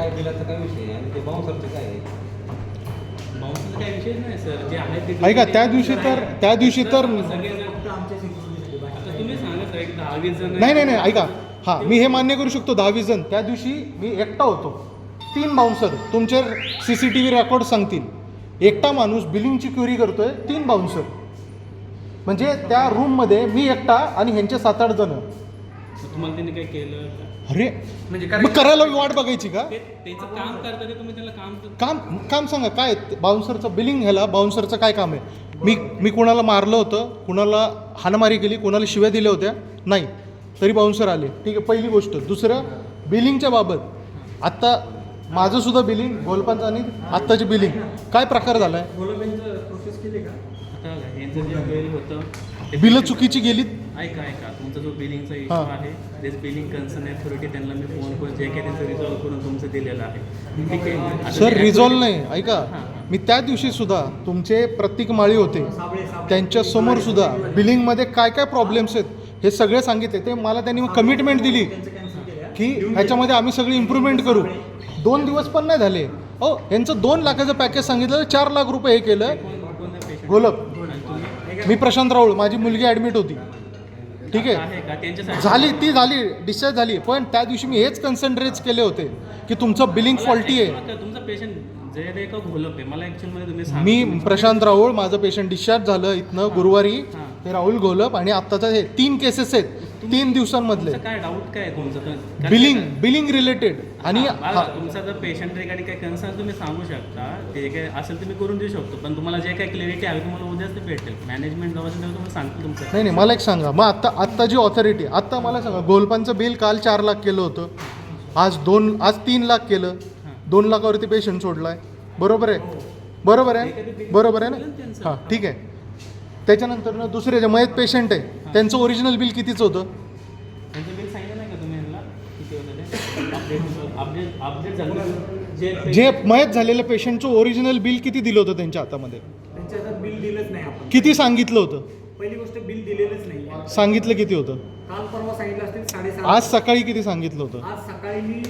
काय बिलाचा काय विषय आहे आणि ते बाउन्सरचं काय आहे? बाउन्सरचा काही विषय नाही सर, जे आहे ते ऐका त्या दिवशी तर सगळेजण आता तुम्ही सांगा सर, एक 10-20 जण नाही ऐका, हां मी हे मान्य करू शकतो 10-20 जण. त्या दिवशी मी एकटा होतो, 3 बाउन्सर तुमचे CCTV रेकॉर्ड सांगतील. एकटा माणूस बिलिंगची क्वेरी करतोय, 3 बाउन्सर. म्हणजे त्या रूममध्ये मी एकटा आणि ह्यांचे 7-8 जण. तुम्हाला त्यांनी काय केलं? अरे म्हणजे मग करायला वाट बघायची का? त्याचं काम करता ते तुम्ही त्याला काम सांगा काय बाउन्सरचं बिलिंग घ्यायला. बाउन्सरचं काय काम आहे? मी कुणाला मारलं होतं, कुणाला हाणामारी केली, कुणाला शिव्या दिल्या होत्या नाही, तरी बाउन्सर आले. ठीक आहे, पहिली गोष्ट. दुसरं, बिलिंगच्या बाबत आत्ता माझं सुद्धा बिलिंग, गोलपांचं आणि आत्ताची बिलिंग काय प्रकार झाला आहे? प्रोसेस केली का? आता यांचं जे बिल होतं बिलं चुकीची गेलीत. ऐका तुमचा जो बिलिंगचा इश्यू आहे, तेच बिलिंग कन्सर्न अथॉरिटी त्यांना मी फोन करून जे काही त्यांचं रिझॉल्व्ह करून तुमचं दिलेलं आहे. ठीक आहे सर, रिझॉल्व नाही, ऐका मी त्या दिवशी सुद्धा तुमचे प्रत्येक माळी होते, त्यांच्या समोर सुद्धा बिलिंगमध्ये काय काय प्रॉब्लेम्स आहेत हे सगळे सांगितले. ते मला त्यांनी मग कमिटमेंट दिली की ह्याच्यामध्ये आम्ही सगळी इम्प्रूव्हमेंट करू. 2 दिवस पण नाही झाले हो, यांचं 2 लाखाचं पॅकेज सांगितलं, 4 लाख रुपये हे केलं. गोलप, मी प्रशांत राऊळ, माझी मुलगी ॲडमिट होती. ठीक आहे, झाली डिस्चार्ज झाली. पण त्या दिवशी मी हेच कन्सन्ट्रेट केले होते की तुमचं बिलिंग फॉल्टी आहे. तुमचा पेशंट जयदेव घोलप आहे, मला ॲक्च्युअलमध्ये तुम्ही मी प्रशांत राऊळ, माझं पेशंट डिस्चार्ज झालं इथनं गुरुवारी. हे राहुल घोलप आणि आत्ताचं हे 3 केसेस आहेत 3 दिवसांमधले. काय डाऊट काय आहे तुमचं? Billing related. आणि तुमचा जर पेशंट रिगार्डिंग काही कन्सर्न तुम्ही सांगू शकता, ते काय असेल तुम्ही करून देऊ शकतो. पण तुम्हाला जे काही क्लॅरिटी हवी तुम्हाला उद्याच ते भेटेल. मॅनेजमेंट जवळ तुम्हाला सांगतो तुमचं. नाही मला एक सांगा, मग आत्ता जी ऑथॉरिटी, आत्ता मला सांगा, गोलपांचं बिल काल 4 लाख केलं होतं, आज 3 लाख केलं. 2 लाखावरती पेशंट सोडलाय. बरोबर आहे ना? हां ठीक आहे. त्याच्यानंतर ना दुसरे जे मयत पेशंट आहे त्यांचं ओरिजिनल बिल कितीचं होतं? त्यांचं बिल सांगितलं नाही का तुम्ही यांना किती होतं ते? अपडेट झालं जे मयत झालेल्या पेशंटचं ओरिजिनल बिल किती दिलं होतं त्यांच्या हातामध्ये? त्यांच्या हातात बिल दिलंच नाही आपण. किती सांगितलं होतं? पहिली गोष्ट बिल दिलेलंच नाही. सांगितलं किती होतं? काल परवा सांगितलं असतील 7.5. आज सकाळी किती सांगितलं होतं? आज सकाळी मी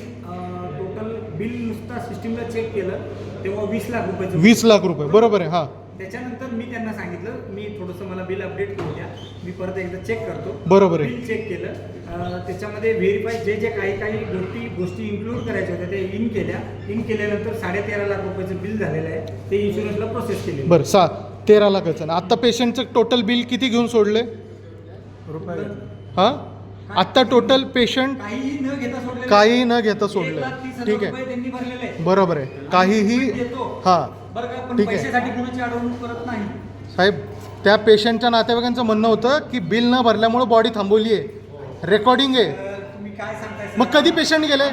टोटल बिल नुसता सिस्टीमला चेक केलं तेव्हा 20 लाख रुपये. 20 लाख रुपये, बरोबर आहे. हां, त्याच्यानंतर मी त्यांना सांगितलं मी थोडंसं मला बिल अपडेट करू द्या, मी परत एकदा चेक करतो. बरोबर आहे. बिल चेक केलं, त्याच्यामध्ये व्हेरीफाय जे काही गोष्टी इन्क्लूड करायच्या होत्या ते इन केल्यानंतर 13.5 लाख रुपयाचं बिल झालेलं आहे. ते इन्शुरन्सला प्रोसेस केले. बरं 13 लाखाचं. आत्ता पेशंटचं टोटल बिल किती घेऊन सोडले रुपये? हां, आत्ता टोटल पेशंट काहीही न घेता सोडले. ठीक आहे, त्यांनी भरलेले आहे. बरोबर आहे. काहीही हां बरं का, पण ठीक आहे. पैशासाठी कोणाची अडवणूक करत नाही साहेब. त्या पेशंटच्या नातेवाईकांचं म्हणणं होतं की बिल न भरल्यामुळे बॉडी थांबवली आहे, रेकॉर्डिंग आहे. तुम्ही काय सांगताय? मग कधी पेशंट गेले?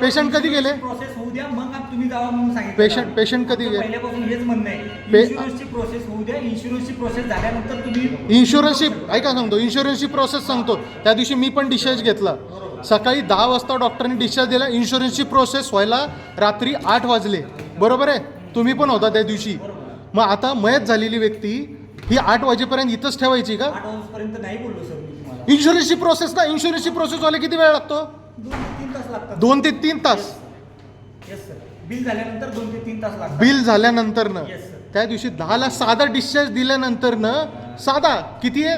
पेशंट कधी गेले? प्रोसेस होऊ द्या मग तुम्ही जावा म्हणून सांगितलं. पेशंट कधी गेले? पहिल्यापासून हेच म्हणणं आहे. इन्शुरन्सची प्रोसेस होऊ द्या. इन्शुरन्सची प्रोसेस झाल्यानंतर तुम्ही इन्शुरन्सची ऐका सांगतो, इन्शुरन्सची प्रोसेस सांगतो. त्या दिवशी मी पण डिस्चार्ज घेतला. सकाळी 10 वाजता डॉक्टरने डिस्चार्ज दिला. इन्शुरन्सची प्रोसेस व्हायला रात्री 8 वाजले. बरोबर आहे, तुम्ही पण होता त्या दिवशी. मग आता मयत झालेली व्यक्ती ही 8 वाजेपर्यंत इथंच ठेवायची का? 8 वाजेपर्यंत नाही बोललो सर मी तुम्हाला. इन्शुरन्सची प्रोसेस ना, इन्शुरन्सची प्रोसेस व्हायला किती वेळ लागतो? 2 ते 3 तास लागतात. 2 ते 3 तास. येस सर, बिल झाल्यानंतर 2 ते 3 तास लागतात. बिल झाल्यानंतरनं Yes, sir. त्या दिवशी 10ला साधा डिस्चार्ज दिल्यानंतरनं साधा किती आहे?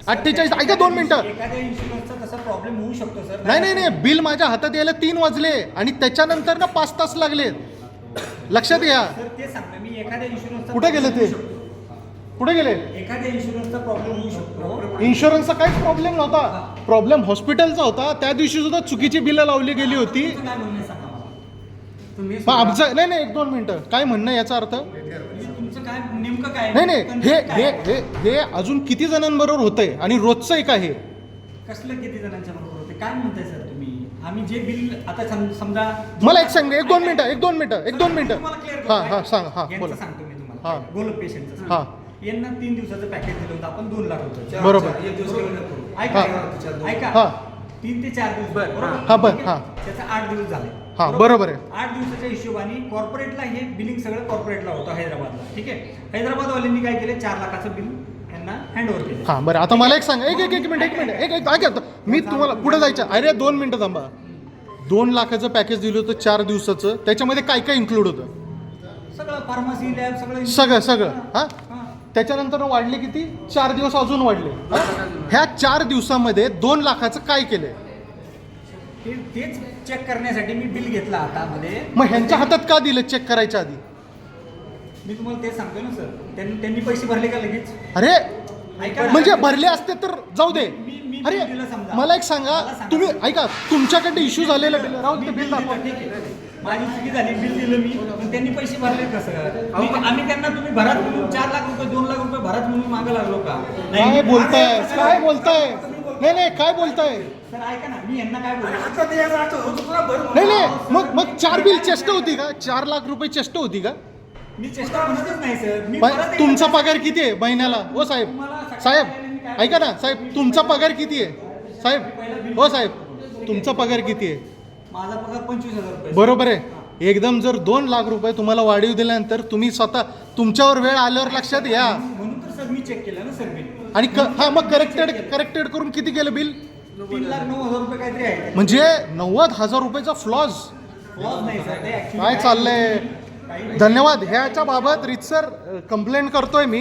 48. ऐका 2 मिनिटं. एखाद्या इन्शुरन्सचा तसा प्रॉब्लेम होऊ शकतो सर. नाही बिल माझ्या हातात यायला 3 वाजले आणि त्याच्यानंतर ना 5 तास लागले. लक्षात घ्या. सर ते सांगतो मी, एखाद्या इन्शुरन्सचा कुठे गेले ते? कुठे गेले? एखाद्या इन्शुरन्सचा प्रॉब्लेम होऊ शकतो. इन्शुरन्सचा काहीच प्रॉब्लेम नव्हता. प्रॉब्लेम हॉस्पिटलचा होता. त्या दिवशी सुद्धा चुकीची बिलं लावली गेली होती. तुमचं काय म्हणणं आहे सांगा मला. तुम्ही पण आमचं नाही 1-2 मिनिटं. काय म्हणणं याचा अर्थ? तुमचं काय नेमकं काय? नाही हे अजून किती जणांबरोबर होतंय आणि रोजचं एक आहे. कसलं किती जणांच्या बरोबर होते? काय म्हणताय सर तुम्ही? आम्ही जे बिल आता समजा मला एक सांग, 1-2 मिनिटं. हां सांगा. हां बोला. सांगतो मी हां. तुम्हाला. गोल पेशंटचं. हां यांना 3 दिवसाचं पॅकेज दिलं होतं आपण 2 लाख रुपये. बरोबर. ऐका. हां 3 ते 4 दिवस बरोबर. हां बरं. हां त्याचा 8 दिवस झाले. हां बरोबर आहे. 8 दिवसाच्या हिशोबाने कॉर्पोरेटला हे बिलिंग सगळं कॉर्पोरेटला होतं हैदराबादला. ठीक आहे. हैदराबादवाल्यांनी काय केलं? 4 लाखाचं बिल यांना हँडओव्हर केलं. हां बरं. आता मला एक सांगा, एक मिनिट. मी तुम्हाला पुढे जायचं. अरे 2 मिनिटं थांबा. 2 लाखाचं पॅकेज दिलं होतं 4 दिवसाचं, त्याच्यामध्ये काय काय इन्क्लूड होतं? सगळं फार्मसी लॅब सगळं हां. त्याच्यानंतर वाढले किती? 4 दिवस अजून वाढले. ह्या 4 दिवसामध्ये 2 लाखाचं काय केलंय? तेच चेक करण्यासाठी मी बिल घेतलं हातामध्ये. मग ह्यांच्या हातात का दिलं चेक करायच्या आधी? मी तुम्हाला ते सांगतो ना सर, त्यांनी पैसे भरले का लगेच? अरे ऐका ना. म्हणजे भरले असते तर जाऊ दे. मी अरे दिलं समजा. मला एक सांगा, तुम्ही ऐका, तुमच्याकडे इश्यू झालेलं बिल राहू दे, बिल दाखवा. ठीक आहे. माझी चुकी झाली, बिल दिलं मी, पण त्यांनी पैसे भरले कसं? आम्ही त्यांना तुम्ही भरात म्हणून 4 लाख रुपये 2 लाख रुपये भरात म्हणून मागं लागलो का? काय बोलताय? काय बोलताय? नाही काय बोलताय? सर ऐका ना, मी यांना काय बोलतो? नाही मग 4 बिल चेष्टा होती का? 4 लाख रुपये चेष्टा होती का? मी चेष्टा म्हणतच नाही सर. मी पण परत तुमचा पगार किती आहे महिन्याला? हो साहेब, ऐका ना साहेब, तुमचा पगार किती आहे साहेब? हो साहेब, तुमचा पगार किती आहे? माझा पगार 25,000 रुपये. बरोबर आहे. एकदम जर 2 लाख रुपये तुम्हाला वाढीव दिल्यानंतर तुम्ही स्वतः तुमच्यावर वेळ आल्यावर लक्षात घ्या. म्हणून तर सर मी चेक केलं ना सर बिल. आणि हा मग करेक्टेड करून किती केलं बिल? 3,09,000 रुपये काहीतरी आहे. म्हणजे 90,000 रुपयाचा फ्लॉज. लॉस नाही सर, ते actually काय चाललंय? धन्यवाद. ह्याच्या बाबत रितसर कंप्लेंट करतोय मी.